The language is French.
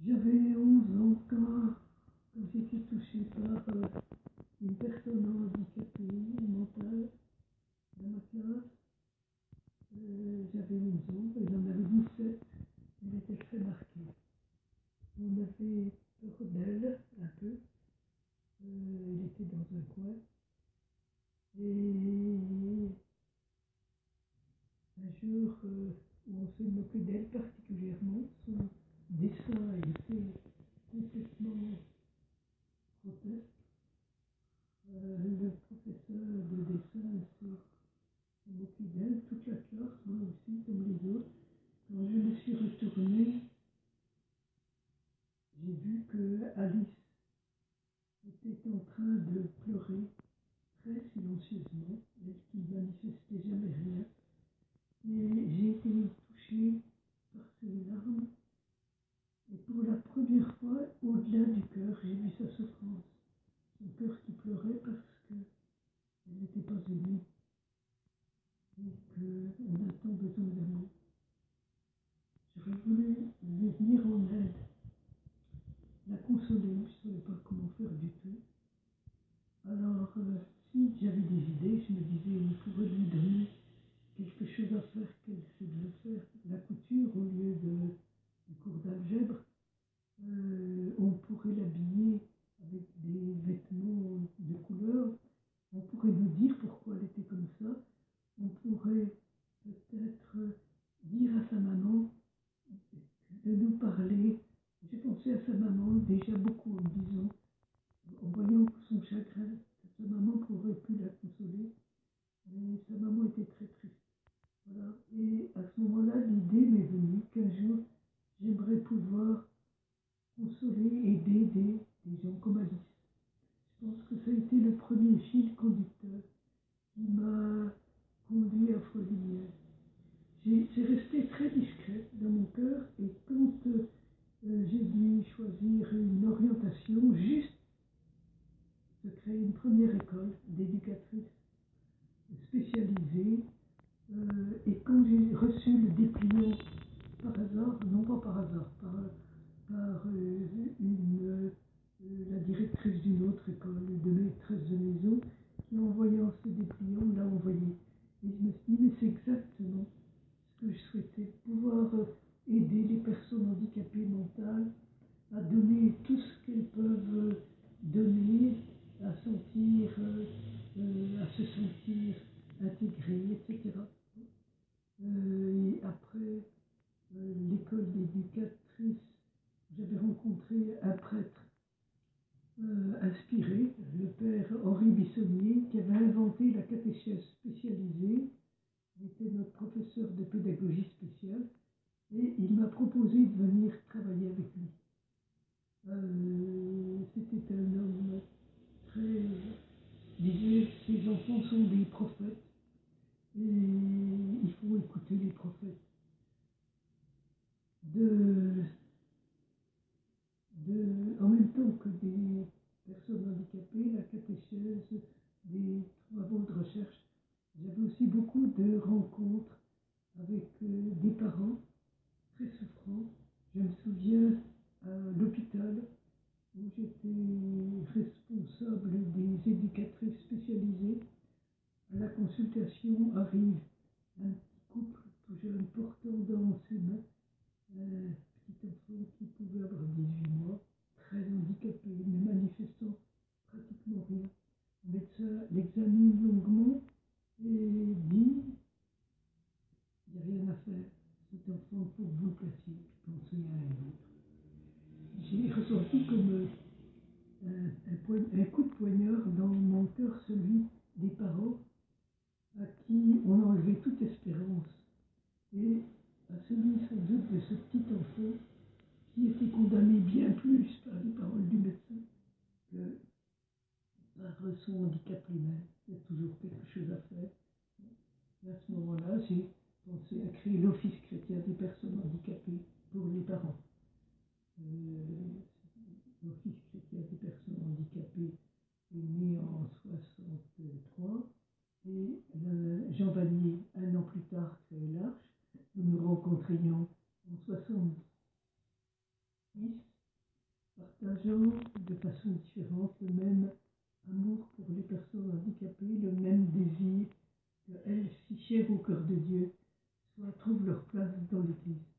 J'avais 11 ans quand j'ai été touchée par une personne handicapée mentale dans ma classe. J'avais 11 ans, elle en avait 17, elle était très marquée. On avait peur d'elle un peu, elle était dans un coin. Et un jour où on s'est moqué d'elle particulièrement, son dessin était complètement grotesque. Le professeur de dessin s'est moqué d'elle, toute la classe, moi aussi, comme les autres. Quand je me suis retournée, j'ai vu que Alice était en train de pleurer très silencieusement, elle qui ne manifestait jamais rien. Mais j'ai été touchée par ses larmes, et pour la première fois, au-delà du cœur, j'ai vu sa souffrance. Son cœur qui pleurait parce qu'elle n'était pas aimée, et qu'on a tant besoin d'amour. J'aurais voulu lui venir en aide, la consoler, je ne savais pas comment faire du tout. Alors, si j'avais des idées, je me disais, on pourrait lui donner quelque chose à faire qu'elle sait bien faire. La couture au lieu du cours d'algèbre, on pourrait l'habiller avec des vêtements de couleur. On pourrait nous dire pourquoi elle était comme ça. On pourrait peut-être dire à sa maman de nous parler. J'ai pensé à sa maman déjà beaucoup en me disant, en voyant son chagrin, sa maman pourrait plus la consoler. Mais sa maman était très triste. Voilà. Et à ce moment-là, l'idée m'est venue qu'un jour, j'aimerais pouvoir consoler, aider des gens comme Alice. Je pense que ça a été le premier fil conducteur qui m'a conduit à Folie. C'est resté très discret dans mon cœur, et quand j'ai dû choisir une orientation, juste de créer une première école d'éducatrice spécialisée, et quand j'ai reçu le dépliant par hasard, non pas par hasard, par la directrice d'une autre école, de maîtresse de maison, qui en voyant ce dépliant l'a envoyé. Et je me suis dit, mais c'est exactement ce que je souhaitais, pouvoir aider les personnes handicapées mentales à donner tout ce qu'elles peuvent donner, à sentir, à se sentir intégrées, etc. Et après l'école d'éducatrice, j'avais rencontré un prêtre inspiré, le père Henri Bissonnier, qui avait inventé la catéchèse spécialisée. Il était notre professeur de pédagogie spéciale, et il m'a proposé de venir travailler avec lui. C'était un homme très... Il disait, ces enfants sont des prophètes, et il faut écouter les prophètes. En même temps que des personnes handicapées, la catéchèse, des travaux de recherche, j'avais aussi beaucoup de rencontres avec des parents très souffrants. Je me souviens à l'hôpital où j'étais responsable des éducatrices spécialisées. À la consultation arrive un petit couple tout jeune portant dans ses mains un petit enfant qui pouvait avoir 18 mois, très handicapé, ne manifestant pratiquement rien. Le médecin l'examine longuement et dit, il n'y a rien à faire, cet enfant, il faut que vous le placiez, pensez à un autre. J'ai ressenti comme un coup de poignard dans mon cœur, celui des parents à qui on a enlevé toute espérance, et à celui sans doute de ce petit enfant qui était condamné bien plus par les paroles du médecin que par son handicap lui-même. Il y a toujours quelque chose à faire. Et à ce moment-là, j'ai pensé à créer l'Office chrétien des personnes handicapées pour les parents. L'Office chrétien des personnes handicapées est né en 1963, et Jean Vanier, un an plus tard, créé l'Arche. Nous nous rencontrions en 1970, partageant de façon différente le même amour pour les personnes handicapées, le même désir qu'elles, si chères au cœur de Dieu, trouvent leur place dans l'Église.